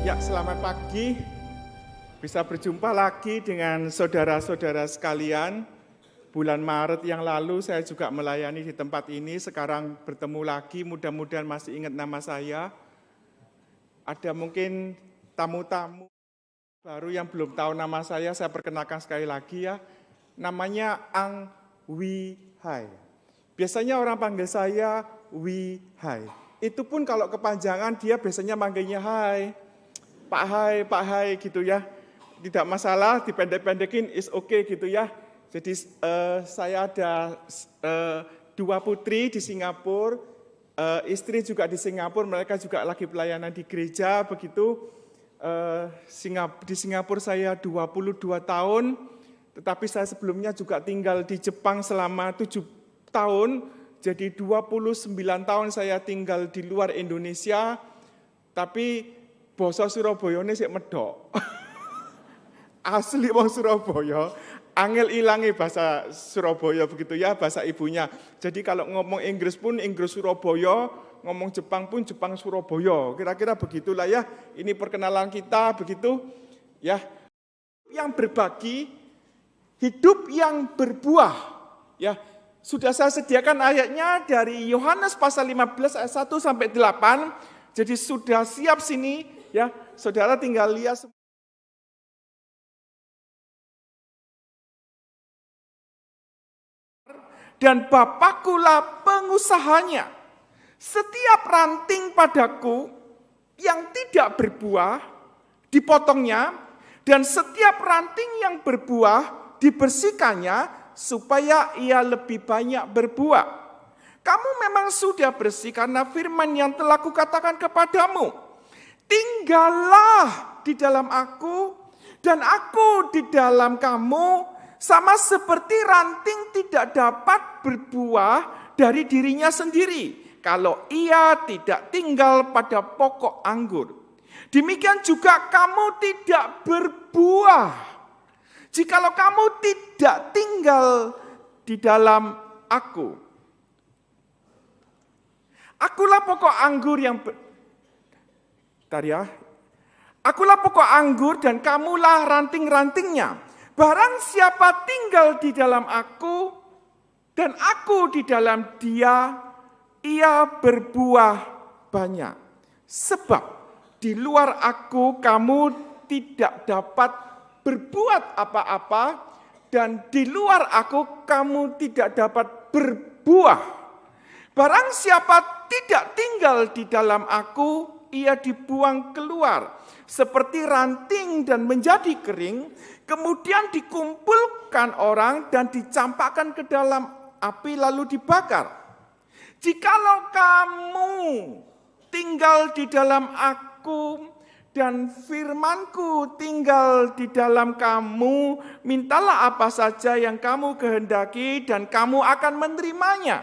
Ya, selamat pagi. Bisa berjumpa lagi dengan saudara-saudara sekalian. Bulan Maret yang lalu saya juga melayani di tempat ini, sekarang bertemu lagi, mudah-mudahan masih ingat nama saya. Ada mungkin tamu-tamu baru yang belum tahu nama saya perkenalkan sekali lagi ya. Namanya Ang Wi Hai. Biasanya orang panggil saya Wi Hai. Itu pun kalau kepanjangan dia biasanya manggilnya Hai. Pak Hai gitu ya. Tidak masalah, dipendek-pendekin is okay gitu ya. Jadi saya ada 2 putri di Singapura, istri juga di Singapura, mereka juga lagi pelayanan di gereja begitu. Di Singapura saya 22 tahun, tetapi saya sebelumnya juga tinggal di Jepang selama 7 tahun, jadi 29 tahun saya tinggal di luar Indonesia, tapi basa Surabaya ini sik medok. Asli wong Surabaya, angel ilangi bahasa Surabaya begitu ya, bahasa ibunya. Jadi kalau ngomong Inggris pun Inggris Surabaya, ngomong Jepang pun Jepang Surabaya. Kira-kira begitulah ya. Ini perkenalan kita begitu ya. Yang berbagi, hidup yang berbuah. Ya, sudah saya sediakan ayatnya dari Yohanes pasal 15 ayat 1 sampai 8. Jadi sudah siap sini ya. Saudara tinggal lihat. Dan Bapakkulah pengusahanya. Setiap ranting padaku yang tidak berbuah, dipotongnya, dan setiap ranting yang berbuah, dibersihkannya, supaya ia lebih banyak berbuah. Kamu memang sudah bersih karena firman yang telah kukatakan kepadamu. Tinggallah di dalam aku, dan aku di dalam kamu, sama seperti ranting tidak dapat berbuah dari dirinya sendiri kalau ia tidak tinggal pada pokok anggur. Demikian juga kamu tidak berbuah jikalau kamu tidak tinggal di dalam aku. Akulah pokok anggur yang Akulah pokok anggur dan kamulah ranting-rantingnya. Barang siapa tinggal di dalam aku dan aku di dalam dia, ia berbuah banyak. Sebab di luar aku kamu tidak dapat berbuat apa-apa, dan di luar aku kamu tidak dapat berbuah. Barang siapa tidak tinggal di dalam aku, ia dibuang keluar seperti ranting dan menjadi kering, kemudian dikumpulkan orang dan dicampakkan ke dalam api lalu dibakar. Jikalau kamu tinggal di dalam aku dan firmanku tinggal di dalam kamu, mintalah apa saja yang kamu kehendaki dan kamu akan menerimanya.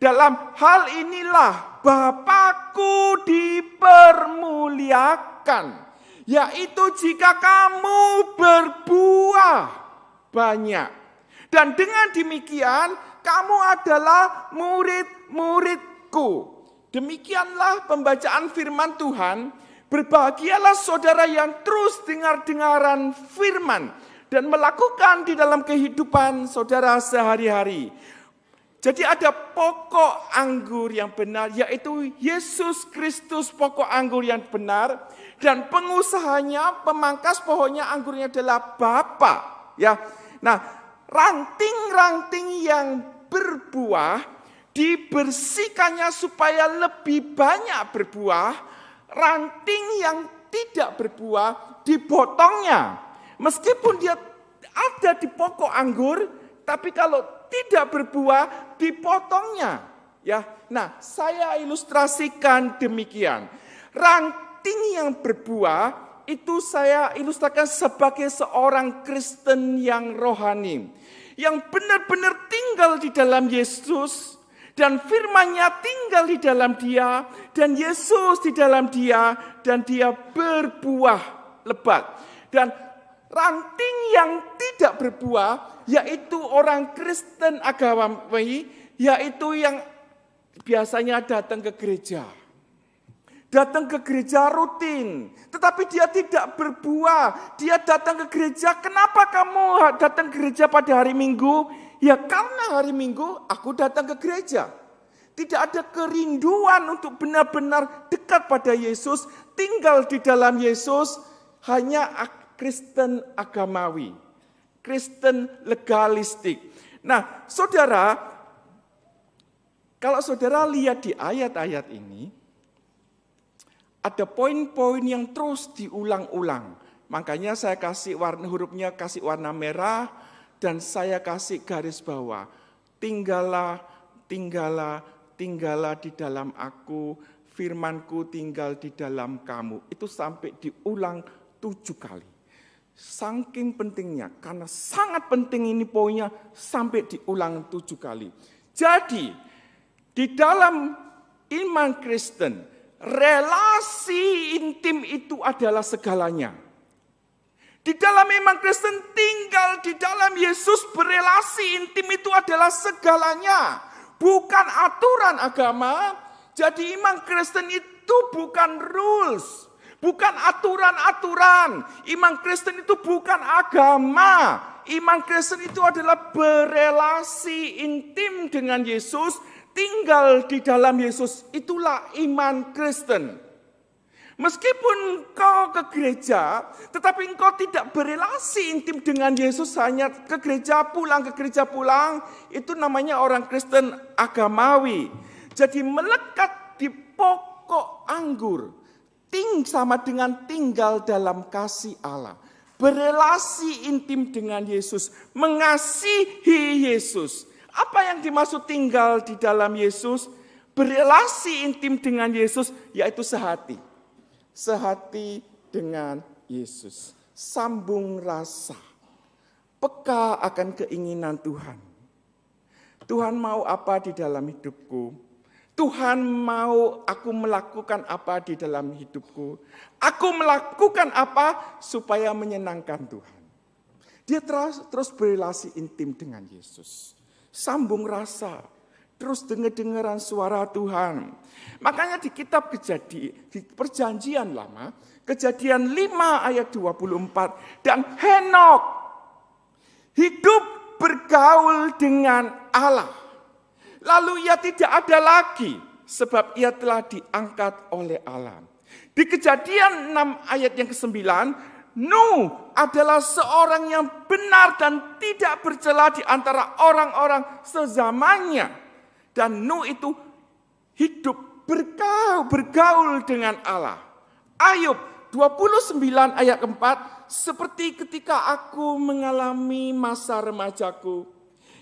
Dalam hal inilah Bapakku dipermuliakan, yaitu jika kamu berbuah banyak. Dan dengan demikian kamu adalah murid-muridku. Demikianlah pembacaan firman Tuhan. Berbahagialah saudara yang terus dengar-dengaran firman dan melakukan di dalam kehidupan saudara sehari-hari. Jadi ada pokok anggur yang benar, yaitu Yesus Kristus pokok anggur yang benar, dan pengusahanya, pemangkas pohonnya anggurnya adalah Bapa. Ya, nah ranting-ranting yang berbuah dibersihkannya supaya lebih banyak berbuah, ranting yang tidak berbuah dipotongnya. Meskipun dia ada di pokok anggur, tapi kalau tidak berbuah dipotongnya. Ya, nah saya ilustrasikan demikian. Ranting yang berbuah itu saya ilustrasikan sebagai seorang Kristen yang rohani, yang benar-benar tinggal di dalam Yesus dan firman-Nya tinggal di dalam dia dan Yesus di dalam dia dan dia berbuah lebat. Dan ranting yang tidak berbuah yaitu orang Kristen agamawi, yaitu yang biasanya datang ke gereja. datang ke gereja rutin, tetapi dia tidak berbuah. Dia datang ke gereja, kenapa kamu datang ke gereja pada hari Minggu? Ya karena hari Minggu aku datang ke gereja. Tidak ada kerinduan untuk benar-benar dekat pada Yesus, tinggal di dalam Yesus, hanya Kristen agamawi, Kristen legalistik. Nah, saudara, kalau saudara lihat di ayat-ayat ini, ada poin-poin yang terus diulang-ulang. Makanya saya kasih hurufnya kasih warna merah dan saya kasih garis bawah. Tinggallah, tinggallah, tinggallah di dalam aku, firmanku tinggal di dalam kamu. Itu sampai diulang 7 kali. Saking pentingnya, karena sangat penting ini poinnya sampai diulang 7 kali. Jadi, di dalam iman Kristen, relasi intim itu adalah segalanya. Di dalam iman Kristen tinggal di dalam Yesus, berelasi intim itu adalah segalanya. Bukan aturan agama. Jadi iman Kristen itu bukan rules. Bukan aturan-aturan. Iman Kristen itu bukan agama. Iman Kristen itu adalah berelasi intim dengan Yesus, tinggal di dalam Yesus. Itulah iman Kristen. Meskipun engkau ke gereja, tetapi engkau tidak berelasi intim dengan Yesus, hanya ke gereja pulang, itu namanya orang Kristen agamawi. Jadi melekat di pokok anggur, sama dengan tinggal dalam kasih Allah. Berelasi intim dengan Yesus, mengasihi Yesus. Apa yang dimaksud tinggal di dalam Yesus? Berelasi intim dengan Yesus, yaitu sehati. Sehati dengan Yesus. Sambung rasa. Peka akan keinginan Tuhan. Tuhan mau apa di dalam hidupku? Tuhan mau aku melakukan apa di dalam hidupku? Aku melakukan apa supaya menyenangkan Tuhan? Dia terus berelasi intim dengan Yesus. Sambung rasa. Terus dengar-dengaran suara Tuhan. Makanya di kitab Kejadian, di perjanjian lama, Kejadian 5 ayat 24. Dan Henok hidup bergaul dengan Allah. Lalu ia tidak ada lagi, sebab ia telah diangkat oleh Allah. Di Kejadian 6 ayat yang ke-9, Nuh adalah seorang yang benar dan tidak bercela di antara orang-orang sezamannya. Dan Nuh itu hidup bergaul dengan Allah. Ayub 29 ayat 4, seperti ketika aku mengalami masa remajaku,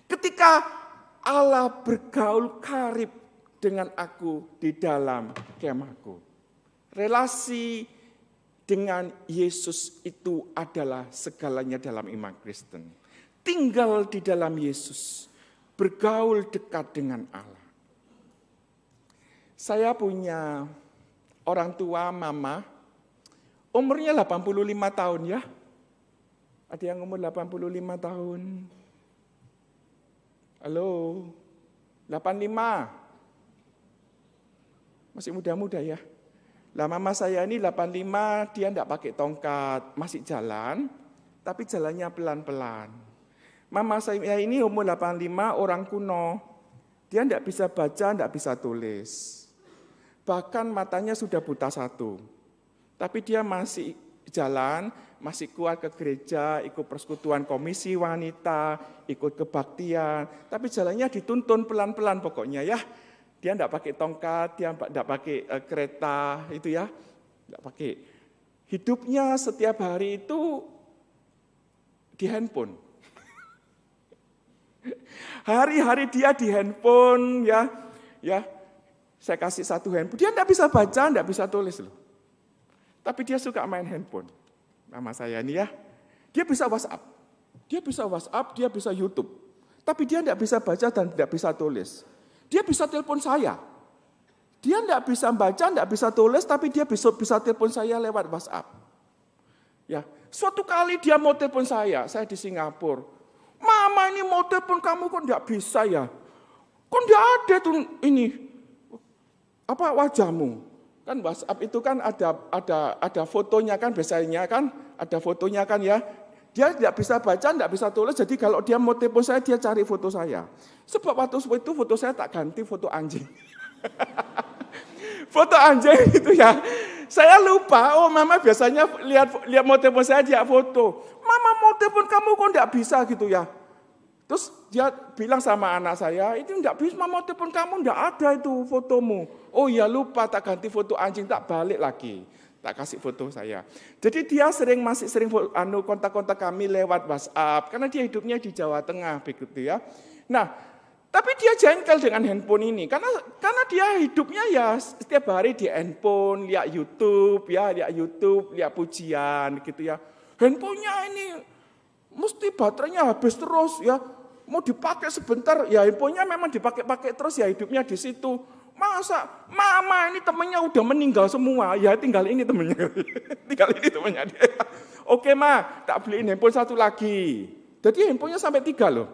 ketika Allah bergaul karib dengan aku di dalam kemahku. Relasi dengan Yesus itu adalah segalanya dalam iman Kristen. Tinggal di dalam Yesus, bergaul dekat dengan Allah. Saya punya orang tua, mama, umurnya 85 tahun ya. Ada yang umur 85 tahun? Halo, 85. Masih muda-muda ya. Lah mama saya ini 85, dia enggak pakai tongkat, masih jalan, tapi jalannya pelan-pelan. Mama saya ini umur 85, orang kuno. Dia enggak bisa baca, enggak bisa tulis. Bahkan matanya sudah buta satu. Tapi dia masih jalan, masih kuat ke gereja, ikut persekutuan komisi wanita, ikut kebaktian. Tapi jalannya dituntun pelan-pelan pokoknya ya. Dia enggak pakai tongkat, dia enggak pakai kereta, itu ya. Enggak pakai. Hidupnya setiap hari itu di handphone. Hari-hari dia di handphone ya. Saya kasih satu handphone. Dia enggak bisa baca, enggak bisa tulis loh. Tapi dia suka main handphone. Mama saya ini ya, dia bisa WhatsApp, dia bisa YouTube. Tapi dia tidak bisa baca dan tidak bisa tulis. Dia bisa telepon saya. Dia tidak bisa baca, tidak bisa tulis, tapi dia bisa telepon saya lewat WhatsApp. Ya, suatu kali dia mau telepon saya di Singapura. Mama ini mau telepon kamu kok tidak bisa ya? Kok tidak ada tuh ini? Apa wajahmu? Kan WhatsApp itu kan ada fotonya kan biasanya kan, ada fotonya kan ya. Dia tidak bisa baca, tidak bisa tulis, jadi kalau dia mau telepon saya, dia cari foto saya. Sebab waktu itu foto saya tak ganti foto anjing. Foto anjing itu ya. Saya lupa, mama biasanya lihat mau telepon saya, dia foto. Mama mau telepon kamu kok tidak bisa gitu ya. Terus dia bilang sama anak saya, itu tidak bisa, mama mau telepon kamu, tidak ada itu fotomu. Oh ya lupa, tak ganti foto anjing, tak balik lagi. Tak kasih foto saya. Jadi dia masih sering kontak-kontak kami lewat WhatsApp, karena dia hidupnya di Jawa Tengah begitu ya. Nah, tapi dia jengkel dengan handphone ini, karena dia hidupnya ya setiap hari di handphone, lihat YouTube, lihat pujian gitu ya. Handphonenya ini mesti baterainya habis terus ya, mau dipakai sebentar ya handphonenya memang dipakai terus ya hidupnya di situ. Masa mama ini temennya udah meninggal semua, ya tinggal ini temennya, dia. Oke ma, tak beliin handphone satu lagi. Jadi handphonenya sampai 3 loh.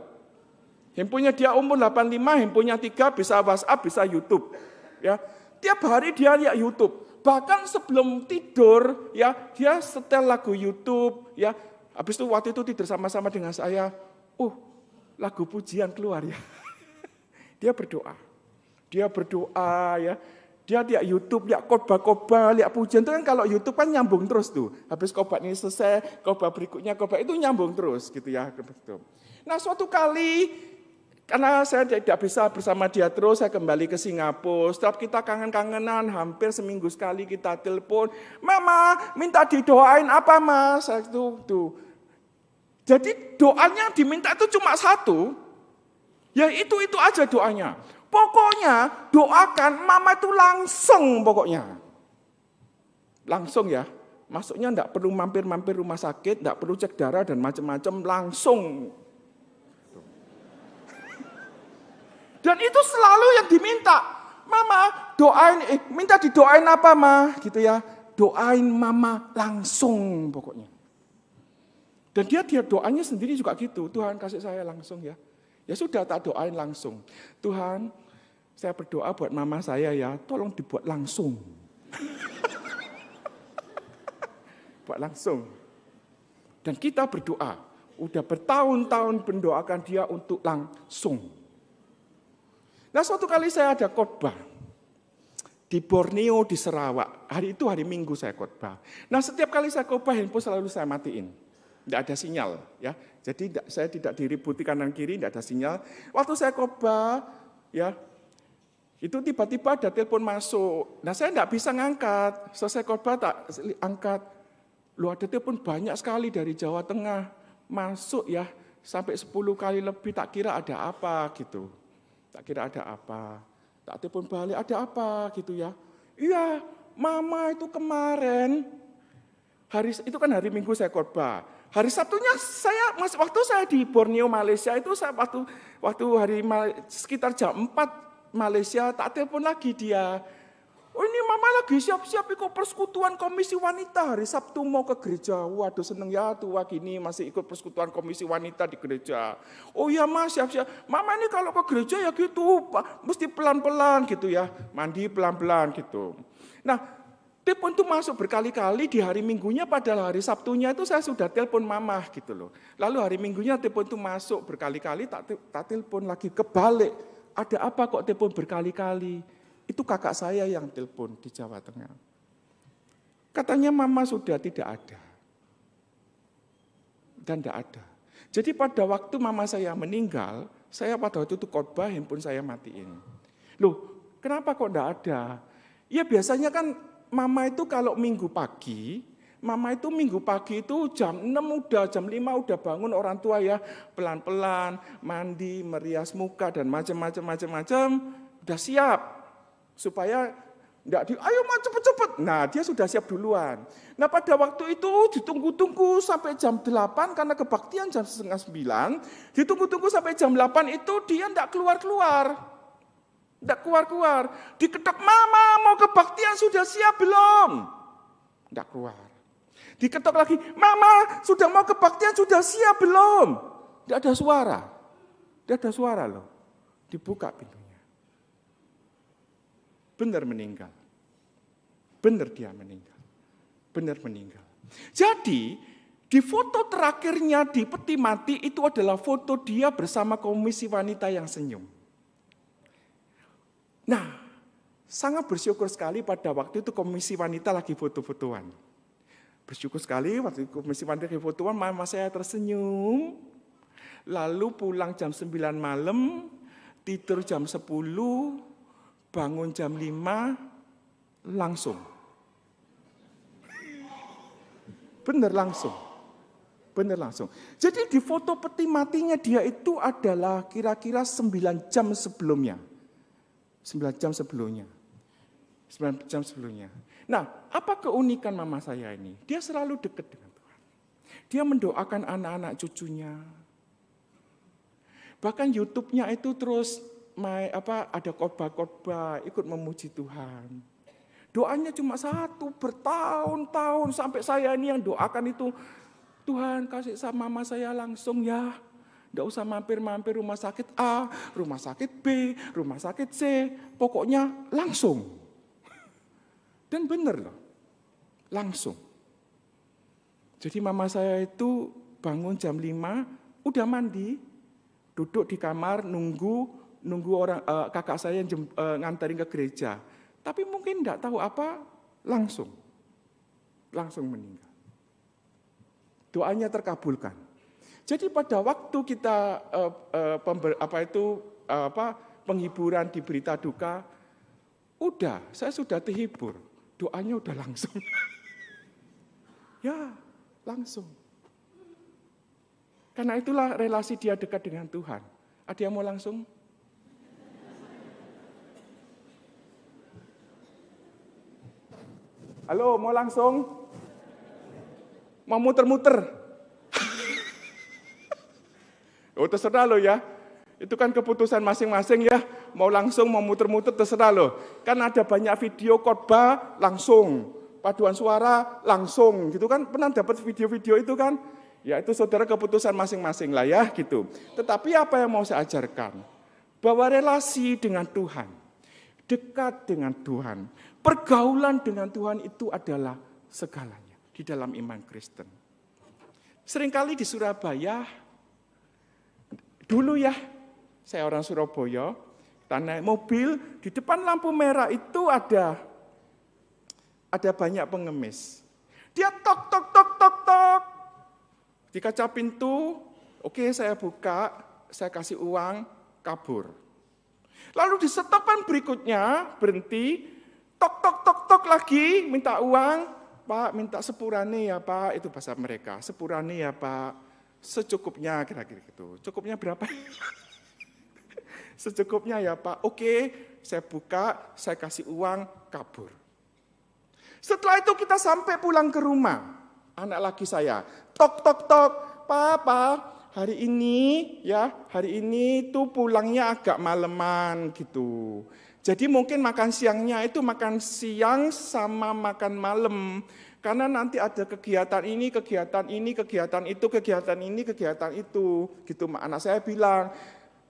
Handphonenya dia umur 85, handphonenya 3, bisa WhatsApp, bisa YouTube. Ya, tiap hari dia lihat YouTube. Bahkan sebelum tidur, ya dia setel lagu YouTube. Ya, habis itu waktu itu tidur sama-sama dengan saya. Lagu pujian keluar ya. Dia berdoa ya. Dia lihat YouTube, lihat khotbah, lihat pujian. Itu kan kalau YouTube kan nyambung terus tuh. Habis khotbah ini selesai, khotbah berikutnya, khotbah itu nyambung terus gitu ya. Nah suatu kali, karena saya tidak bisa bersama dia terus, saya kembali ke Singapura. Setelah kita kangen-kangenan, hampir seminggu sekali kita telepon. Mama, minta didoain apa mas? Tuh. Jadi doanya diminta itu cuma satu. Ya itu aja doanya. Pokoknya doakan mama itu langsung pokoknya. Langsung ya. Maksudnya enggak perlu mampir-mampir rumah sakit, enggak perlu cek darah dan macam-macam, langsung. Dan itu selalu yang diminta. Mama, minta didoain apa ma? Gitu ya. Doain mama langsung pokoknya. Dan dia doanya sendiri juga gitu. Tuhan kasih saya langsung ya. Ya sudah tak doain langsung. Tuhan, saya berdoa buat mama saya ya, tolong dibuat langsung. Buat langsung. Dan kita berdoa, udah bertahun-tahun mendoakan dia untuk langsung. Nah suatu kali saya ada khotbah di Borneo, di Sarawak. Hari itu hari Minggu saya khotbah. Nah setiap kali saya khotbah, handphone selalu saya matiin. Tidak ada sinyal ya. Jadi saya tidak diributi kanan kiri, tidak ada sinyal. Waktu saya khotbah ya, itu tiba-tiba ada telepon masuk. Nah saya tidak bisa ngangkat. Selesai khotbah tak angkat. Loh ada telepon banyak sekali dari Jawa Tengah. Masuk ya, sampai 10 kali lebih, tak kira ada apa gitu. Tak kira ada apa. Tak telepon balik, ada apa gitu ya. Iya, mama itu kemarin, itu kan hari Minggu saya khotbah. Hari Sabtunya waktu saya di Borneo, Malaysia itu waktu sekitar jam 4 Malaysia, tak telepon lagi dia. Oh ini mama lagi siap-siap ikut persekutuan komisi wanita, hari Sabtu mau ke gereja. Waduh seneng ya tua gini masih ikut persekutuan komisi wanita di gereja. Oh iya mas siap-siap. Mama ini kalau ke gereja ya gitu, mesti pelan-pelan gitu ya. Mandi pelan-pelan gitu. Nah telepon itu masuk berkali-kali di hari Minggunya, padahal hari Sabtunya itu saya sudah telepon mama gitu loh. Lalu hari Minggunya telepon itu masuk berkali-kali, tak telepon lagi, kebalik. Ada apa kok telepon berkali-kali? Itu kakak saya yang telepon di Jawa Tengah. Katanya mama sudah tidak ada. Dan tidak ada. Jadi pada waktu mama saya meninggal, saya pada waktu itu khotbah, handphone saya matiin. Loh, kenapa kok tidak ada? Ya biasanya kan mama itu kalau minggu pagi itu jam 6 jam 5 udah bangun orang tua ya, pelan-pelan, mandi, merias muka dan macam-macam, udah siap. Supaya ayo mah cepet-cepet. Nah dia sudah siap duluan. Nah pada waktu itu ditunggu-tunggu sampai jam 8 karena kebaktian jam 8:30. Ditunggu-tunggu sampai jam 8 itu dia tidak keluar-keluar. Tidak keluar-keluar. Diketok, mama mau kebaktian sudah siap belum? Tidak keluar. Diketok lagi, mama sudah mau kebaktian sudah siap belum? Tidak ada suara. Tidak ada suara loh. Dibuka pintunya. Benar meninggal. Benar dia meninggal. Benar meninggal. Jadi, di foto terakhirnya di peti mati itu adalah foto dia bersama komisi wanita yang senyum. Nah, sangat bersyukur sekali pada waktu itu komisi wanita lagi foto-fotoan. Bersyukur sekali waktu komisi wanita lagi fotoan, mama saya tersenyum. Lalu pulang jam 9 malam, tidur jam 10, bangun jam 5, langsung. Benar langsung. Benar langsung. Jadi di foto peti matinya dia itu adalah kira-kira 9 jam sebelumnya. 9 jam sebelumnya. 9 jam sebelumnya. Nah, apa keunikan mama saya ini? Dia selalu dekat dengan Tuhan. Dia mendoakan anak-anak cucunya. Bahkan YouTube-nya itu terus ada khotbah-khotbah, ikut memuji Tuhan. Doanya cuma satu, bertahun-tahun sampai saya ini yang doakan itu, Tuhan kasih sama mama saya langsung ya. Tidak usah mampir-mampir rumah sakit A, rumah sakit B, rumah sakit C. Pokoknya langsung. Dan benar loh, langsung. Jadi mama saya itu bangun jam 5, udah mandi, duduk di kamar nunggu orang kakak saya yang nganterin ke gereja. Tapi mungkin tidak tahu apa, langsung meninggal. Doanya terkabulkan. Jadi pada waktu kita penghiburan di berita duka, saya sudah terhibur. Doanya udah langsung. Ya, langsung. Karena itulah relasi dia dekat dengan Tuhan. Ada yang mau langsung? Halo, mau langsung? Mau muter-muter? Oh, terserah lo ya. Itu kan keputusan masing-masing ya. Mau langsung, mau muter-muter, terserah lo. Kan ada banyak video khotbah langsung. Paduan suara langsung gitu kan. Pernah dapat video-video itu kan? Ya itu saudara keputusan masing-masing lah ya gitu. Tetapi apa yang mau saya ajarkan? Bahwa relasi dengan Tuhan, dekat dengan Tuhan, pergaulan dengan Tuhan itu adalah segalanya di dalam iman Kristen. Seringkali di Surabaya, dulu ya, saya orang Surabaya, kita naik mobil, di depan lampu merah itu ada banyak pengemis. Dia tok, tok, tok, tok, tok. Di kaca pintu, oke saya buka, saya kasih uang, kabur. Lalu di stopan berikutnya, berhenti, tok, tok, tok, tok lagi, minta uang, Pak, minta sepurane ya Pak, itu bahasa mereka, sepurane ya Pak, secukupnya kira-kira gitu. Cukupnya berapa? Secukupnya ya Pak, oke, saya buka, saya kasih uang, kabur. Setelah itu kita sampai pulang ke rumah, anak laki saya, tok, tok, tok, Papa, hari ini tuh pulangnya agak maleman gitu. Jadi mungkin makan siangnya itu makan siang sama makan malam. Karena nanti ada kegiatan ini, kegiatan ini, kegiatan itu, kegiatan ini, kegiatan itu. Gitu anak saya bilang,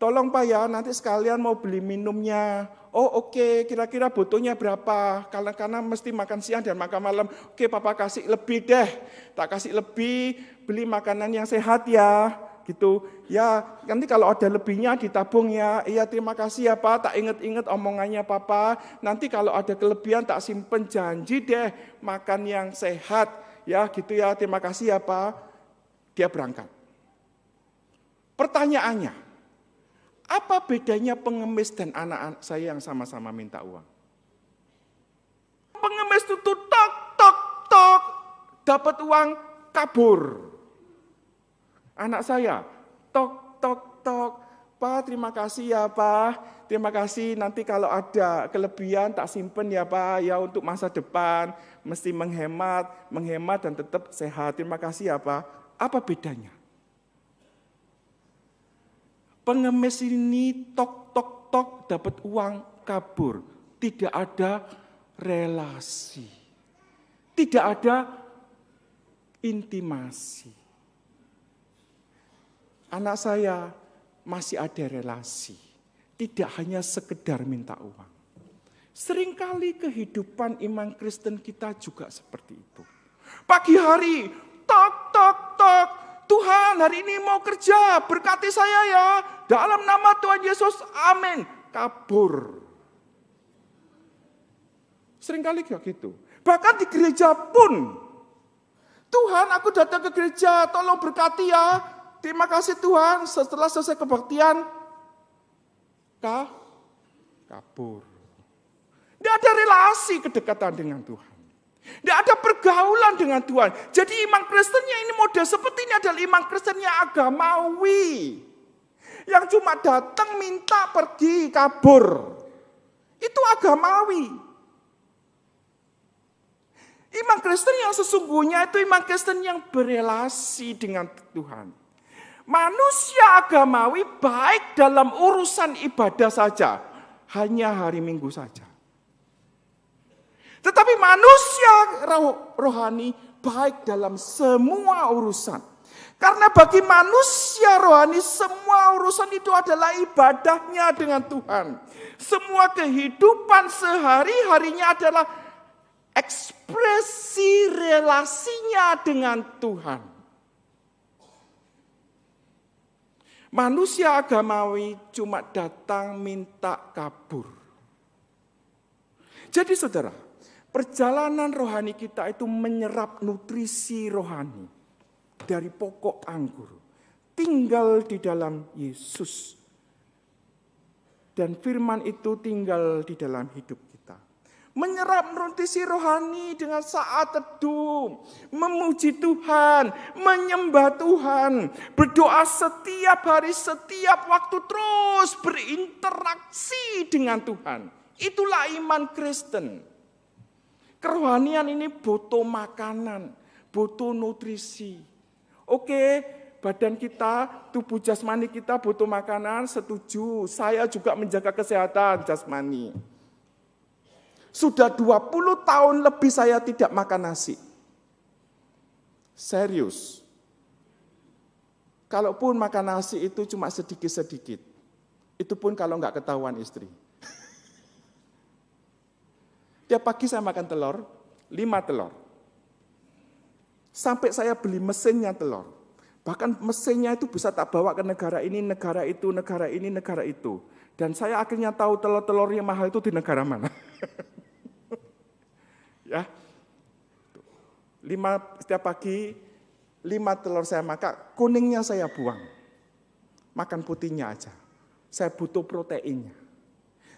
tolong Pak ya nanti sekalian mau beli minumnya. Oh oke, kira-kira butuhnya berapa? Karena mesti makan siang dan makan malam. Oke Papa kasih lebih deh. Tak kasih lebih, beli makanan yang sehat ya. Gitu ya, nanti kalau ada lebihnya ditabung ya. Iya terima kasih ya Pak, tak inget-inget omongannya Papa. Nanti kalau ada kelebihan tak simpen, janji deh makan yang sehat ya gitu ya. Terima kasih ya Pak. Dia berangkat. Pertanyaannya, apa bedanya pengemis dan anak-anak saya yang sama-sama minta uang? Pengemis itu tok tok tok dapat uang kabur. Anak saya, tok, tok, tok, Pak terima kasih ya Pak, terima kasih nanti kalau ada kelebihan tak simpen ya Pak, ya untuk masa depan, mesti menghemat dan tetap sehat, terima kasih ya Pak. Apa bedanya? Pengemis ini tok, tok, tok dapat uang kabur, tidak ada relasi, tidak ada intimasi. Anak saya masih ada relasi, tidak hanya sekedar minta uang. Seringkali kehidupan iman Kristen kita juga seperti itu. Pagi hari, tok, tok, tok. Tuhan, hari ini mau kerja, berkati saya ya. Dalam nama Tuhan Yesus, amin. Kabur. Seringkali kayak gitu. Bahkan di gereja pun, Tuhan, aku datang ke gereja, tolong berkati ya. Terima kasih Tuhan, setelah selesai kebaktian, kabur. Tidak ada relasi kedekatan dengan Tuhan. Tidak ada pergaulan dengan Tuhan. Jadi iman Kristennya ini model seperti ini adalah iman Kristennya agamawi. Yang cuma datang, minta, pergi, kabur. Itu agamawi. Iman Kristen yang sesungguhnya itu iman Kristen yang berelasi dengan Tuhan. Manusia agamawi baik dalam urusan ibadah saja. Hanya hari Minggu saja. Tetapi manusia rohani baik dalam semua urusan. Karena bagi manusia rohani semua urusan itu adalah ibadahnya dengan Tuhan. Semua kehidupan sehari-harinya adalah ekspresi relasinya dengan Tuhan. Manusia agamawi cuma datang minta kabur. Jadi saudara, perjalanan rohani kita itu menyerap nutrisi rohani dari pokok anggur. Tinggal di dalam Yesus. Dan firman itu tinggal di dalam hidup kita. Menyerap nutrisi rohani dengan saat teduh. Memuji Tuhan. Menyembah Tuhan. Berdoa setiap hari, setiap waktu terus berinteraksi dengan Tuhan. Itulah iman Kristen. Kerohanian ini butuh makanan, butuh nutrisi. Oke, badan kita, tubuh jasmani kita butuh makanan, setuju. Saya juga menjaga kesehatan jasmani. Sudah 20 tahun lebih saya tidak makan nasi. Serius. Kalaupun makan nasi itu cuma sedikit-sedikit. Itu pun kalau nggak ketahuan istri. Tiap pagi saya makan telur, 5 telur. Sampai saya beli mesinnya telur. Bahkan mesinnya itu bisa tak bawa ke negara ini, negara itu, negara ini, negara itu. Dan saya akhirnya tahu telur-telur yang mahal itu di negara mana. Ya, 5 setiap pagi, 5 telur saya makan, kuningnya saya buang. Makan putihnya aja. Saya butuh proteinnya.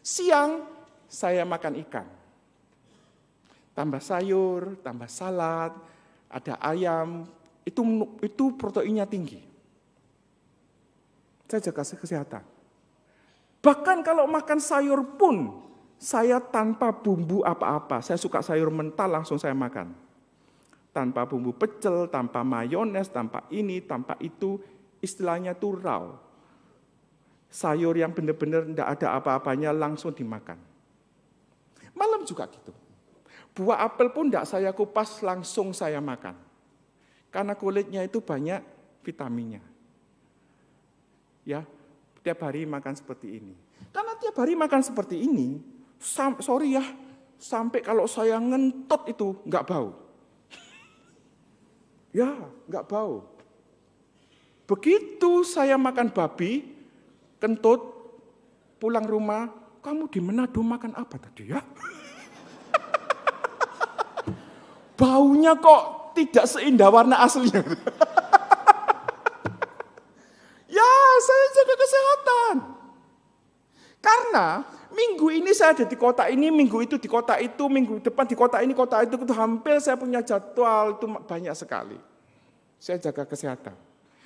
Siang, saya makan ikan. Tambah sayur, tambah salad, ada ayam, itu proteinnya tinggi. Saya jaga kesehatan. Bahkan kalau makan sayur pun, saya tanpa bumbu apa-apa. Saya suka sayur mentah langsung saya makan. Tanpa bumbu pecel, tanpa mayones, tanpa ini, tanpa itu. Istilahnya itu raw. Sayur yang benar-benar tidak ada apa-apanya langsung dimakan. Malam juga gitu. Buah apel pun tidak saya kupas langsung saya makan. Karena kulitnya itu banyak vitaminnya. Ya, tiap hari makan seperti ini. Karena tiap hari makan seperti ini, sorry ya, sampai kalau saya ngentot itu nggak bau. Ya, nggak bau. Begitu saya makan babi, kentut, pulang rumah, kamu di Manado makan apa tadi ya? Baunya kok tidak seindah warna aslinya. Ya, saya jaga kesehatan. Karena minggu ini saya ada di kota ini, minggu itu di kota itu, minggu depan di kota ini, kota itu hampir saya punya jadwal, itu banyak sekali. Saya jaga kesehatan.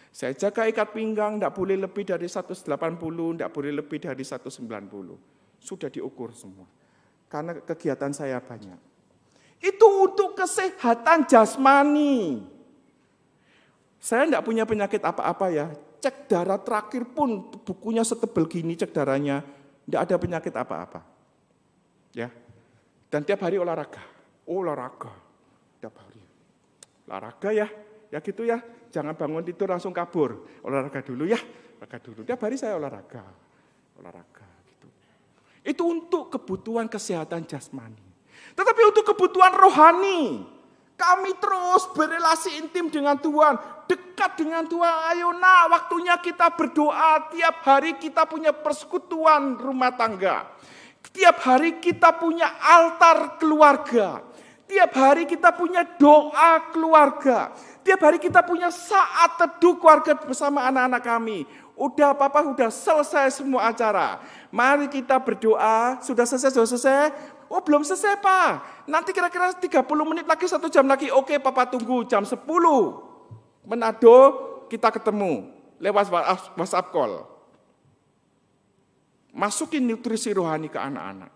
Saya jaga ikat pinggang, tidak boleh lebih dari 180, tidak boleh lebih dari 190. Sudah diukur semua. Karena kegiatan saya banyak. Itu untuk kesehatan jasmani. Saya tidak punya penyakit apa-apa ya. Cek darah terakhir pun bukunya setebal gini cek darahnya. Tidak ada penyakit apa-apa. Ya. Dan tiap hari olahraga. Olahraga. Tiap hari. Olahraga ya. Ya gitu ya. Jangan bangun tidur langsung kabur. Olahraga dulu ya. Olahraga dulu. Tiap hari saya olahraga. Olahraga gitu. Itu untuk kebutuhan kesehatan jasmani. Tetapi untuk kebutuhan rohani, kami terus berelasi intim dengan Tuhan, dekat dengan Tuhan. Ayo nak, waktunya kita berdoa. Tiap hari kita punya persekutuan rumah tangga. Tiap hari kita punya altar keluarga. Tiap hari kita punya doa keluarga. Tiap hari kita punya saat teduh keluarga bersama anak-anak kami. Udah Papa, udah selesai semua acara. Mari kita berdoa. Sudah selesai? Oh belum selesai Pak. Nanti kira-kira 30 menit lagi, 1 jam lagi. Oke Papa tunggu jam 10. Manado kita ketemu. Lewat WhatsApp call. Masukin nutrisi rohani ke anak-anak.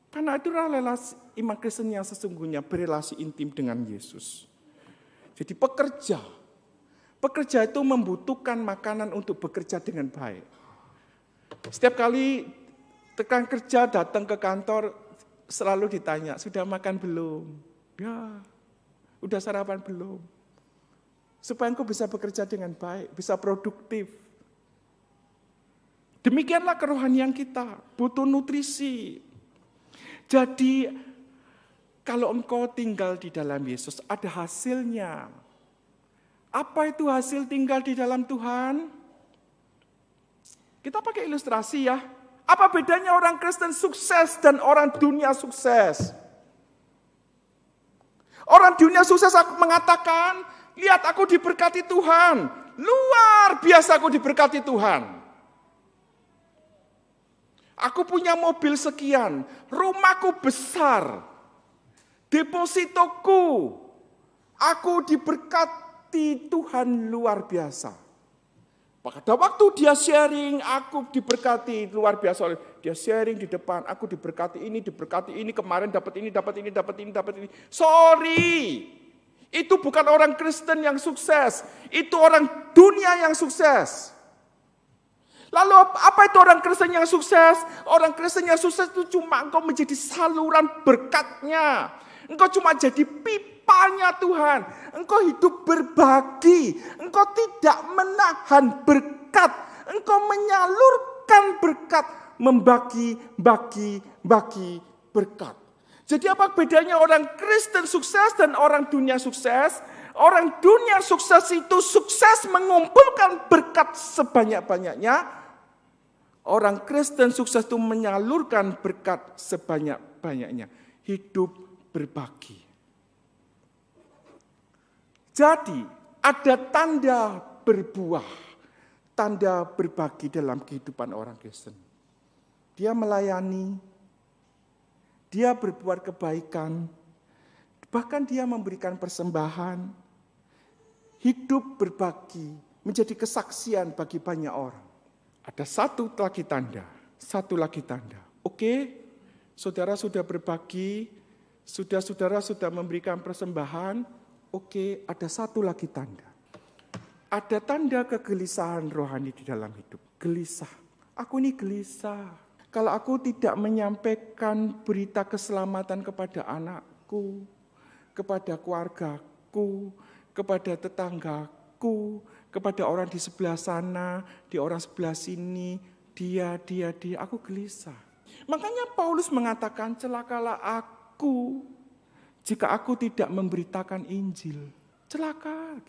Karena itu relasi iman Kristen yang sesungguhnya berelasi intim dengan Yesus. Jadi pekerja itu membutuhkan makanan untuk bekerja dengan baik. Setiap kali rekan kerja datang ke kantor selalu ditanya, sudah makan belum? Ya, udah sarapan belum? Supaya engkau bisa bekerja dengan baik, bisa produktif. Demikianlah kerohanian kita, butuh nutrisi. Jadi kalau engkau tinggal di dalam Yesus, ada hasilnya. Apa itu hasil tinggal di dalam Tuhan? Kita pakai ilustrasi ya. Apa bedanya orang Kristen sukses dan orang dunia sukses? Orang dunia sukses mengatakan, lihat aku diberkati Tuhan. Luar biasa aku diberkati Tuhan. Aku punya mobil sekian, rumahku besar, depositoku, aku diberkati Tuhan luar biasa. Pada waktu dia sharing, aku diberkati luar biasa. Dia sharing di depan, aku diberkati ini, kemarin dapat ini. Sorry, itu bukan orang Kristen yang sukses, itu orang dunia yang sukses. Lalu apa itu orang Kristen yang sukses? Orang Kristen yang sukses itu cuma engkau menjadi saluran berkatnya. Engkau cuma jadi pipanya Tuhan. Engkau hidup berbagi. Engkau tidak menahan berkat. Engkau menyalurkan berkat. Membagi berkat. Jadi apa bedanya orang Kristen sukses dan orang dunia sukses? Orang dunia sukses itu sukses mengumpulkan berkat sebanyak-banyaknya. Orang Kristen sukses itu menyalurkan berkat sebanyak-banyaknya. Hidup berbagi. Jadi ada tanda berbuah. Tanda berbagi dalam kehidupan orang Kristen. Dia melayani. Dia berbuat kebaikan. Bahkan dia memberikan persembahan. Hidup berbagi menjadi kesaksian bagi banyak orang. Ada satu lagi tanda. Oke, saudara sudah berbagi, saudara sudah memberikan persembahan. Oke, ada satu lagi tanda. Ada tanda kegelisahan rohani di dalam hidup. Gelisah. Aku ini gelisah. Kalau aku tidak menyampaikan berita keselamatan kepada anakku, kepada keluargaku, kepada tetanggaku, kepada orang di sebelah sana, di orang sebelah sini, dia, aku gelisah. Makanya Paulus mengatakan, celakalah aku jika aku tidak memberitakan Injil. Celaka.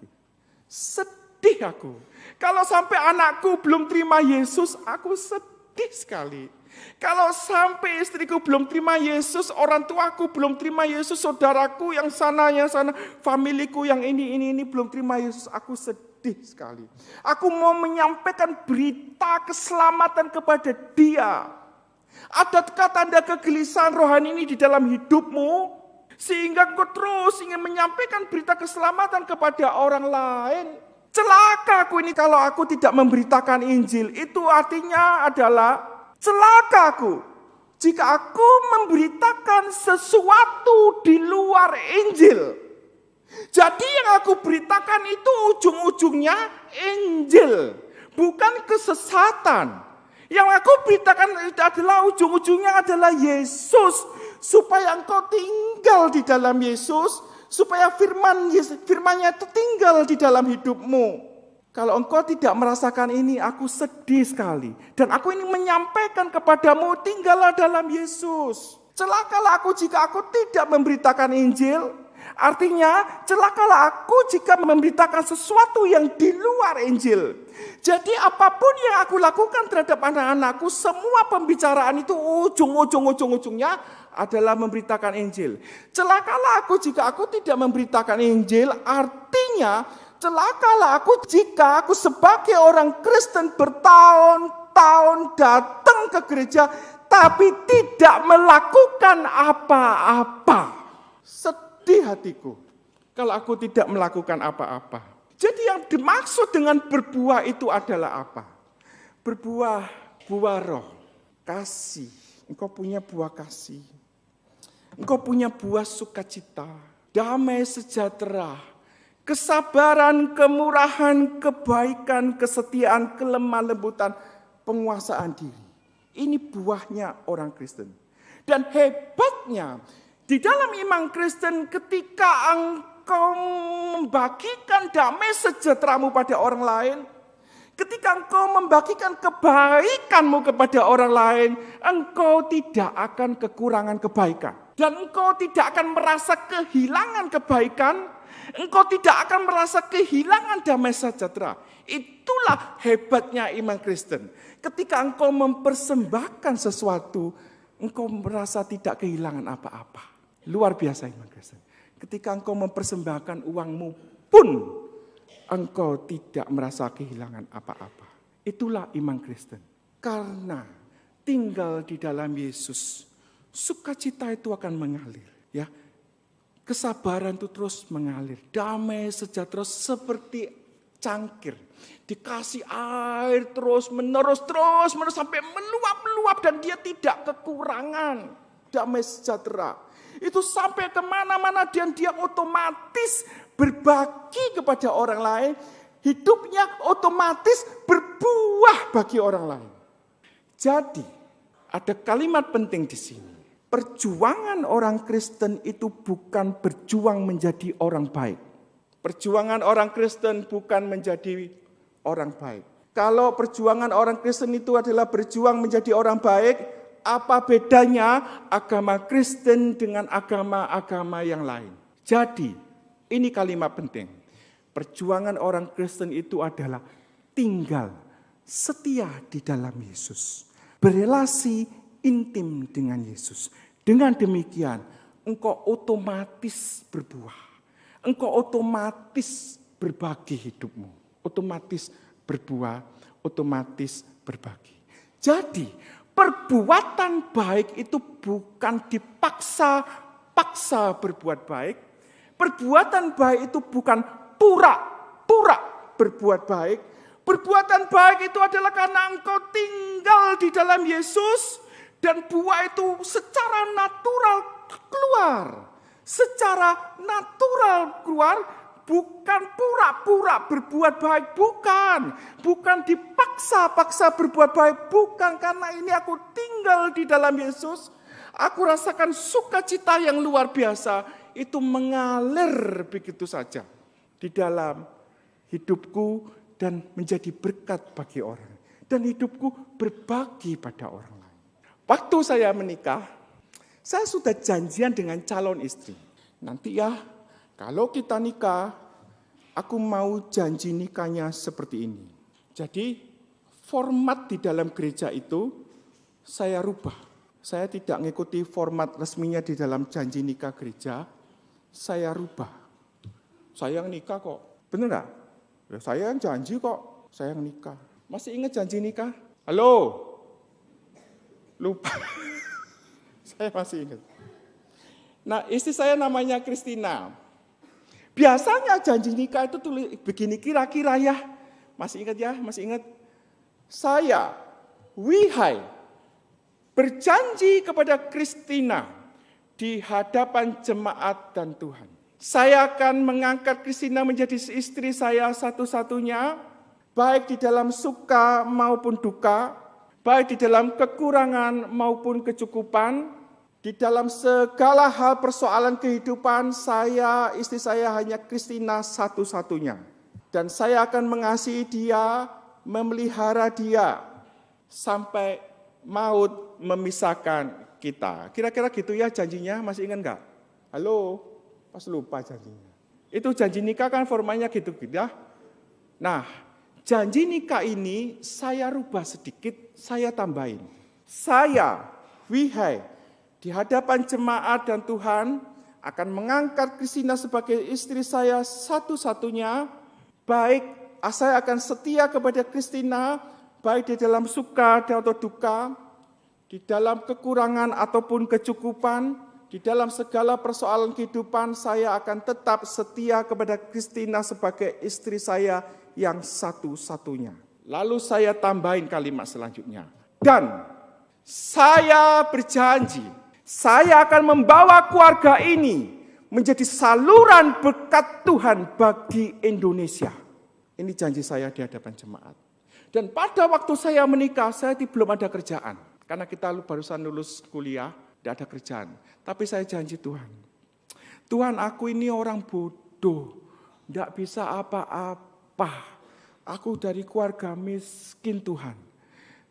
Sedih aku. Kalau sampai anakku belum terima Yesus, aku sedih sekali. Kalau sampai istriku belum terima Yesus, orang tuaku belum terima Yesus, saudaraku yang sana, familiku yang ini belum terima Yesus, aku sedih sekali. Aku mau menyampaikan berita keselamatan kepada dia. Adakah tanda kegelisahan rohani ini di dalam hidupmu? Sehingga engkau terus ingin menyampaikan berita keselamatan kepada orang lain. Celaka aku ini kalau aku tidak memberitakan Injil. Itu artinya adalah celaka aku jika aku memberitakan sesuatu di luar Injil. Jadi yang aku beritakan itu ujung-ujungnya Injil, bukan kesesatan. Yang aku beritakan adalah ujung-ujungnya adalah Yesus, supaya engkau tinggal di dalam Yesus, supaya firman-Nya itu tinggal di dalam hidupmu. Kalau engkau tidak merasakan ini, aku sedih sekali. Dan aku ini menyampaikan kepadamu, tinggallah dalam Yesus. Celakalah aku jika aku tidak memberitakan Injil. Artinya, celakalah aku jika memberitakan sesuatu yang di luar Injil. Jadi apapun yang aku lakukan terhadap anak-anakku, semua pembicaraan itu ujungnya adalah memberitakan Injil. Celakalah aku jika aku tidak memberitakan Injil, artinya celakalah aku jika aku sebagai orang Kristen bertahun-tahun datang ke gereja tapi tidak melakukan apa-apa. Sedih hatiku kalau aku tidak melakukan apa-apa. Jadi yang dimaksud dengan berbuah itu adalah apa? Berbuah roh, kasih. Engkau punya buah kasih. Engkau punya buah sukacita, damai sejahtera, kesabaran, kemurahan, kebaikan, kesetiaan, kelemah lembutan, penguasaan diri. Ini buahnya orang Kristen. Dan hebatnya, di dalam iman Kristen ketika engkau membagikan damai sejahteramu pada orang lain, ketika engkau membagikan kebaikanmu kepada orang lain, engkau tidak akan kekurangan kebaikan. Dan engkau tidak akan merasa kehilangan kebaikan, engkau tidak akan merasa kehilangan damai sejahtera. Itulah hebatnya iman Kristen. Ketika engkau mempersembahkan sesuatu, engkau merasa tidak kehilangan apa-apa. Luar biasa iman Kristen. Ketika engkau mempersembahkan uangmu pun, engkau tidak merasa kehilangan apa-apa. Itulah iman Kristen. Karena tinggal di dalam Yesus, sukacita itu akan mengalir. Ya, kesabaran itu terus mengalir. Damai sejahtera seperti cangkir. Dikasih air terus menerus sampai meluap dan dia tidak kekurangan damai sejahtera. Itu sampai kemana-mana dan dia otomatis berbagi kepada orang lain. Hidupnya otomatis berbuah bagi orang lain. Jadi ada kalimat penting di sini. Perjuangan orang Kristen itu bukan berjuang menjadi orang baik. Perjuangan orang Kristen bukan menjadi orang baik. Kalau perjuangan orang Kristen itu adalah berjuang menjadi orang baik, apa bedanya agama Kristen dengan agama-agama yang lain? Jadi, ini kalimat penting. Perjuangan orang Kristen itu adalah tinggal setia di dalam Yesus. Berelasi intim dengan Yesus. Dengan demikian, engkau otomatis berbuah. Engkau otomatis berbagi hidupmu. Otomatis berbuah, otomatis berbagi. Jadi, perbuatan baik itu bukan dipaksa berbuat baik. Perbuatan baik itu bukan pura-pura berbuat baik. Perbuatan baik itu adalah karena engkau tinggal di dalam Yesus dan buah itu secara natural keluar. Secara natural keluar, bukan pura-pura berbuat baik, bukan. Bukan dipaksa-paksa berbuat baik, bukan. Karena ini aku tinggal di dalam Yesus, aku rasakan sukacita yang luar biasa, itu mengalir begitu saja di dalam hidupku dan menjadi berkat bagi orang. Dan hidupku berbagi pada orang lain. Waktu saya menikah, saya sudah janjian dengan calon istri. Nanti ya, kalau kita nikah, aku mau janji nikahnya seperti ini. Jadi, format di dalam gereja itu saya rubah. Saya tidak mengikuti format resminya di dalam janji nikah gereja. Saya rubah. Saya yang nikah kok. Benar nggak? Ya, saya yang janji kok. Saya yang nikah. Masih ingat janji nikah? Halo? Lupa. Saya masih ingat. Nah, istri saya namanya Kristina. Biasanya janji nikah itu tulis begini kira-kira ya. Masih ingat ya? Masih ingat? Saya, Wihai, berjanji kepada Kristina di hadapan jemaat dan Tuhan. Saya akan mengangkat Kristina menjadi istri saya satu-satunya, baik di dalam suka maupun duka, baik di dalam kekurangan maupun kecukupan, di dalam segala hal persoalan kehidupan saya, istri saya hanya Kristina satu-satunya. Dan saya akan mengasihi dia, memelihara dia, sampai maut memisahkan kita. Kira-kira gitu ya janjinya, masih ingat enggak? Halo, pas lupa janjinya. Itu janji nikah kan formanya gitu ya. Nah, janji nikah ini saya rubah sedikit, saya tambahin. Saya, Wihai, di hadapan jemaat dan Tuhan akan mengangkat Kristina sebagai istri saya satu-satunya. Baik, saya akan setia kepada Kristina, baik di dalam suka atau duka, di dalam kekurangan ataupun kecukupan, di dalam segala persoalan kehidupan, saya akan tetap setia kepada Kristina sebagai istri saya yang satu-satunya. Lalu saya tambahin kalimat selanjutnya. Dan saya berjanji, saya akan membawa keluarga ini menjadi saluran berkat Tuhan bagi Indonesia. Ini janji saya di hadapan jemaat. Dan pada waktu saya menikah, saya belum ada kerjaan. Karena kita barusan lulus kuliah, tidak ada kerjaan. Tapi saya janji Tuhan. Tuhan, aku ini orang bodoh. Tidak bisa apa-apa. Aku dari keluarga miskin Tuhan.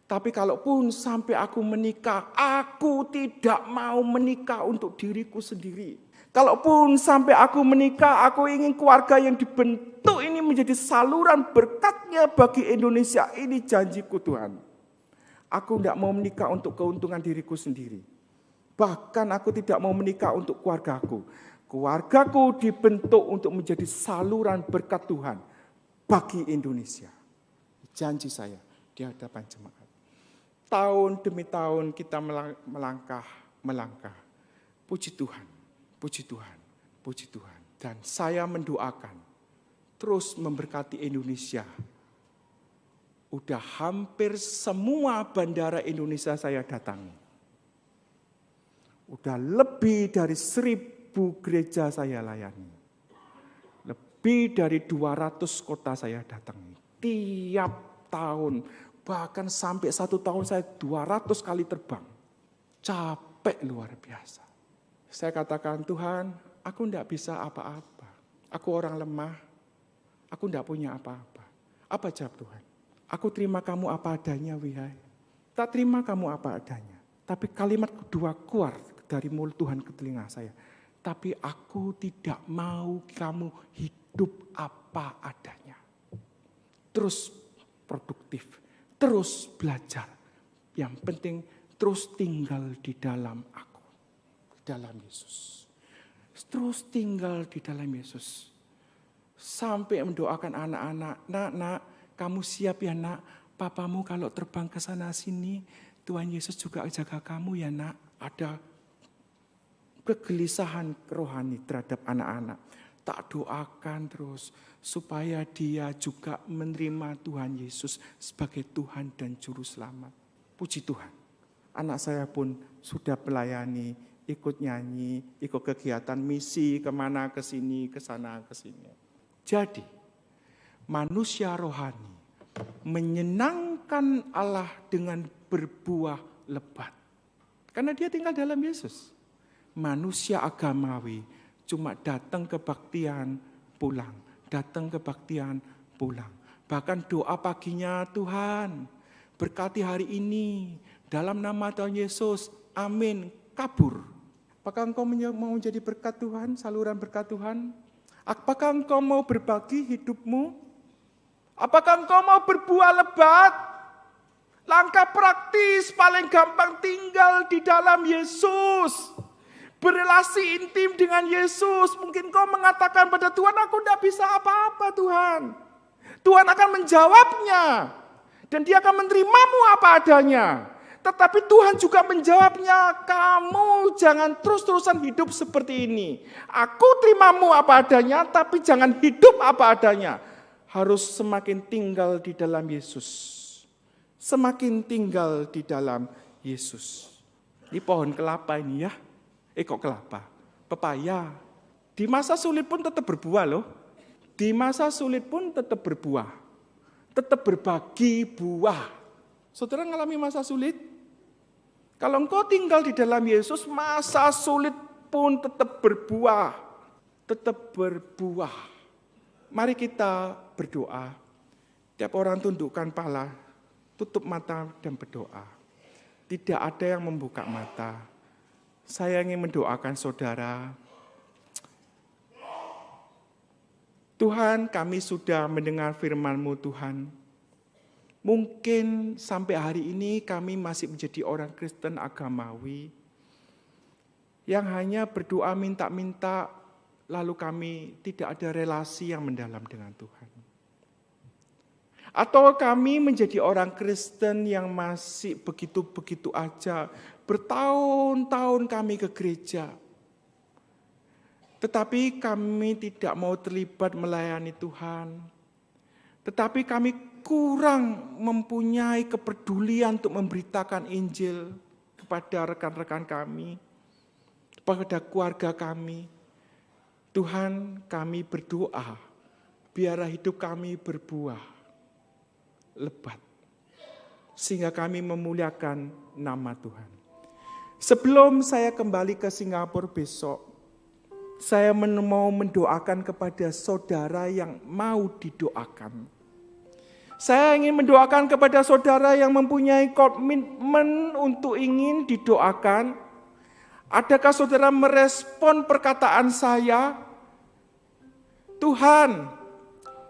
Tapi kalaupun sampai aku menikah, aku tidak mau menikah untuk diriku sendiri. Kalaupun sampai aku menikah, aku ingin keluarga yang dibentuk ini menjadi saluran berkatnya bagi Indonesia. Ini janjiku Tuhan. Aku tidak mau menikah untuk keuntungan diriku sendiri. Bahkan aku tidak mau menikah untuk keluargaku. Keluargaku dibentuk untuk menjadi saluran berkat Tuhan bagi Indonesia. Janji saya di hadapan jemaat. Tahun demi tahun kita melangkah. Puji Tuhan, puji Tuhan, puji Tuhan. Dan saya mendoakan terus memberkati Indonesia. Udah hampir semua bandara Indonesia saya datangi. Udah lebih dari 1000 gereja saya layani. Lebih dari 200 kota saya datangi. Tiap tahun. Bahkan sampai 1 tahun saya 200 kali terbang. Capek luar biasa. Saya katakan, Tuhan, aku tidak bisa apa-apa. Aku orang lemah. Aku tidak punya apa-apa. Apa jawab Tuhan? Aku terima kamu apa adanya, Wihai. Tak terima kamu apa adanya. Tapi kalimat kedua keluar dari mulut Tuhan ke telinga saya. Tapi aku tidak mau kamu hidup apa adanya. Terus produktif. Terus belajar. Yang penting terus tinggal di dalam aku. Di dalam Yesus. Terus tinggal di dalam Yesus. Sampai mendoakan anak-anak. Nak, kamu siap ya nak. Papamu kalau terbang ke sana sini. Tuhan Yesus juga jaga kamu ya nak. Ada kegelisahan rohani terhadap anak-anak. Tak doakan terus supaya dia juga menerima Tuhan Yesus sebagai Tuhan dan Juru Selamat. Puji Tuhan. Anak saya pun sudah melayani, ikut nyanyi, ikut kegiatan misi kemana ke sini, ke sana, ke sini. Jadi manusia rohani menyenangkan Allah dengan berbuah lebat. Karena dia tinggal dalam Yesus. Manusia agamawi cuma datang kebaktian, pulang. Datang kebaktian, pulang. Bahkan doa paginya, Tuhan, berkati hari ini. Dalam nama Tuhan Yesus, amin, kabur. Apakah engkau mau jadi berkat Tuhan, saluran berkat Tuhan? Apakah engkau mau berbagi hidupmu? Apakah engkau mau berbuah lebat? Langkah praktis paling gampang tinggal di dalam Yesus. Berelasi intim dengan Yesus. Mungkin kau mengatakan pada Tuhan, aku tidak bisa apa-apa Tuhan. Tuhan akan menjawabnya. Dan dia akan menerimamu apa adanya. Tetapi Tuhan juga menjawabnya, kamu jangan terus-terusan hidup seperti ini. Aku terimamu apa adanya, tapi jangan hidup apa adanya. Harus semakin tinggal di dalam Yesus. Semakin tinggal di dalam Yesus. Ini pohon kelapa ini ya. Kok kelapa? Pepaya. Di masa sulit pun tetap berbuah loh. Di masa sulit pun tetap berbuah. Tetap berbagi buah. Saudara mengalami masa sulit? Kalau engkau tinggal di dalam Yesus, masa sulit pun tetap berbuah. Tetap berbuah. Mari kita berdoa. Tiap orang tundukkan kepala, tutup mata dan berdoa. Tidak ada yang membuka mata. Saya ingin mendoakan saudara. Tuhan, kami sudah mendengar firman-Mu Tuhan. Mungkin sampai hari ini kami masih menjadi orang Kristen agamawi yang hanya berdoa minta-minta, lalu kami tidak ada relasi yang mendalam dengan Tuhan. Atau kami menjadi orang Kristen yang masih begitu-begitu aja, bertahun-tahun kami ke gereja, tetapi kami tidak mau terlibat melayani Tuhan. Tetapi kami kurang mempunyai kepedulian untuk memberitakan Injil kepada rekan-rekan kami, kepada keluarga kami. Tuhan, kami berdoa, biarlah hidup kami berbuah lebat, sehingga kami memuliakan nama Tuhan. Sebelum saya kembali ke Singapura besok, saya mau mendoakan kepada saudara yang mau didoakan. Saya ingin mendoakan kepada saudara yang mempunyai komitmen untuk ingin didoakan. Adakah saudara merespon perkataan saya? Tuhan,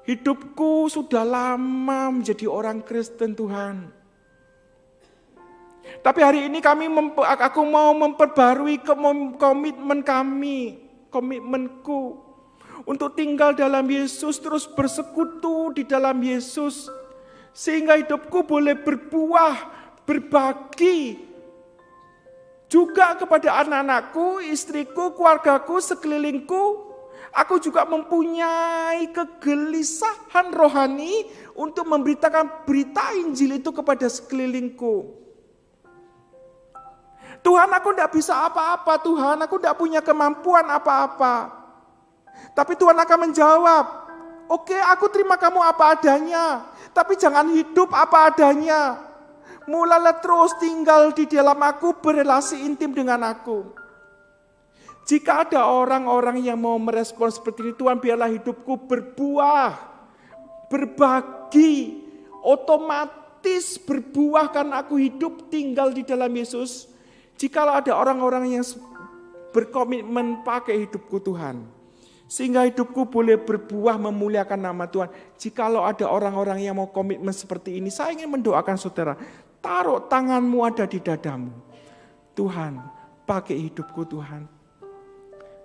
hidupku sudah lama menjadi orang Kristen Tuhan. Tapi hari ini aku mau memperbarui komitmenku untuk tinggal dalam Yesus, terus bersekutu di dalam Yesus, sehingga hidupku boleh berbuah, berbagi juga kepada anak-anakku, istriku, keluargaku, sekelilingku. Aku juga mempunyai kegelisahan rohani untuk memberitakan berita Injil itu kepada sekelilingku. Tuhan, aku tidak bisa apa-apa, Tuhan, aku tidak punya kemampuan apa-apa. Tapi Tuhan akan menjawab, oke, aku terima kamu apa adanya, tapi jangan hidup apa adanya. Mulailah terus tinggal di dalam aku, berrelasi intim dengan aku. Jika ada orang-orang yang mau merespon seperti ini, Tuhan, biarlah hidupku berbuah, berbagi, otomatis berbuah karena aku hidup tinggal di dalam Yesus. Jikalau ada orang-orang yang berkomitmen pakai hidupku Tuhan, sehingga hidupku boleh berbuah memuliakan nama Tuhan. Jikalau ada orang-orang yang mau komitmen seperti ini, saya ingin mendoakan saudara, taruh tanganmu ada di dadamu. Tuhan, pakai hidupku Tuhan,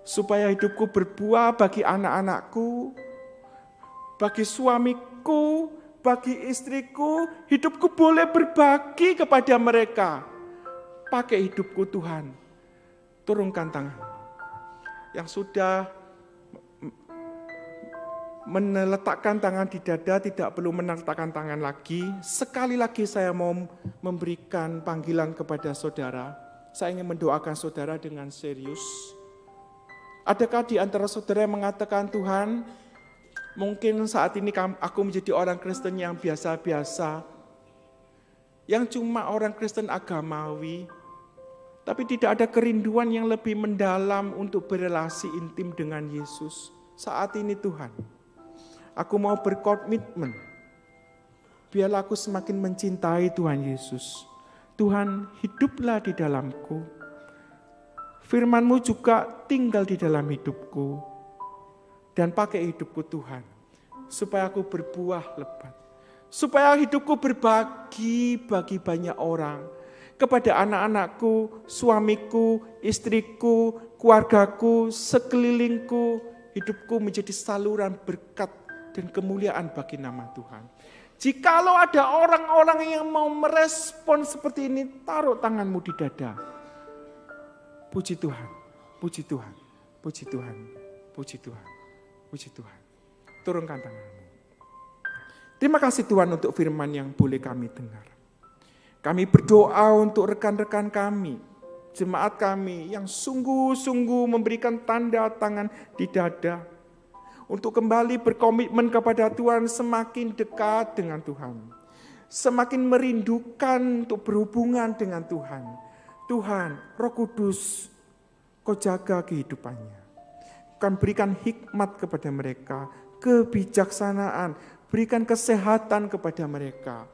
supaya hidupku berbuah bagi anak-anakku, bagi suamiku, bagi istriku. Hidupku boleh berbagi kepada mereka. Pakai hidupku Tuhan. Turunkan tangan. Yang sudah meletakkan tangan di dada tidak perlu meletakkan tangan lagi. Sekali lagi saya mau memberikan panggilan kepada saudara. Saya ingin mendoakan saudara dengan serius. Adakah di antara saudara yang mengatakan, Tuhan, mungkin saat ini aku menjadi orang Kristen yang biasa-biasa, yang cuma orang Kristen agamawi, tapi tidak ada kerinduan yang lebih mendalam untuk berrelasi intim dengan Yesus. Saat ini Tuhan, aku mau berkomitmen, biarlah aku semakin mencintai Tuhan Yesus. Tuhan, hiduplah di dalamku. Firman-Mu juga tinggal di dalam hidupku. Dan pakai hidupku Tuhan, supaya aku berbuah lebat. Supaya hidupku berbagi bagi banyak orang. Kepada anak-anakku, suamiku, istriku, keluargaku, sekelilingku. Hidupku menjadi saluran berkat dan kemuliaan bagi nama Tuhan. Jikalau ada orang-orang yang mau merespon seperti ini, taruh tanganmu di dada. Puji Tuhan, puji Tuhan, puji Tuhan, puji Tuhan, puji Tuhan. Turunkan tanganmu. Terima kasih Tuhan untuk firman yang boleh kami dengar. Kami berdoa untuk rekan-rekan kami, jemaat kami yang sungguh-sungguh memberikan tanda tangan di dada, untuk kembali berkomitmen kepada Tuhan, semakin dekat dengan Tuhan, semakin merindukan untuk berhubungan dengan Tuhan. Tuhan, Roh Kudus, Kau jaga kehidupannya. Kau berikan hikmat kepada mereka, kebijaksanaan, berikan kesehatan kepada mereka.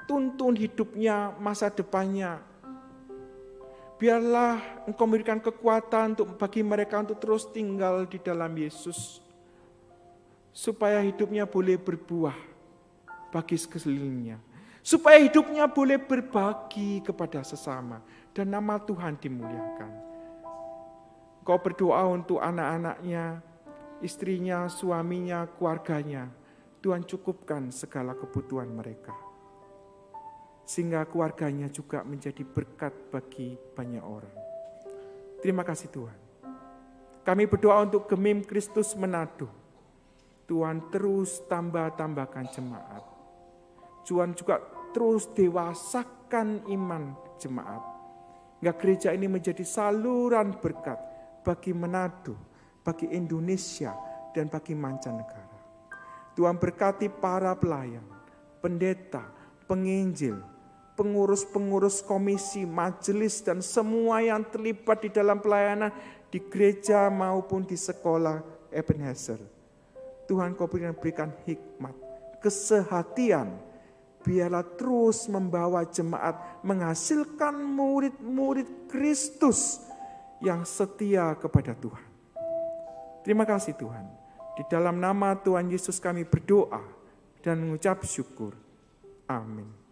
Tuntun hidupnya, masa depannya. Biarlah Engkau memberikan kekuatan bagi mereka untuk terus tinggal di dalam Yesus. Supaya hidupnya boleh berbuah bagi sekelilingnya. Supaya hidupnya boleh berbagi kepada sesama. Dan nama Tuhan dimuliakan. Engkau berdoa untuk anak-anaknya, istrinya, suaminya, keluarganya. Tuhan cukupkan segala kebutuhan mereka. Sehingga keluarganya juga menjadi berkat bagi banyak orang. Terima kasih Tuhan. Kami berdoa untuk Gemim Kristus Manado. Tuhan terus tambahkan jemaat. Tuhan juga terus dewasakan iman jemaat. Hingga gereja ini menjadi saluran berkat bagi Manado, bagi Indonesia, dan bagi mancanegara. Tuhan berkati para pelayan, pendeta, penginjil, pengurus-pengurus komisi, majelis, dan semua yang terlibat di dalam pelayanan di gereja maupun di sekolah Ebenezer. Tuhan Kau berikan hikmat, kesehatian, biarlah terus membawa jemaat menghasilkan murid-murid Kristus yang setia kepada Tuhan. Terima kasih Tuhan. Di dalam nama Tuhan Yesus kami berdoa dan mengucap syukur. Amin.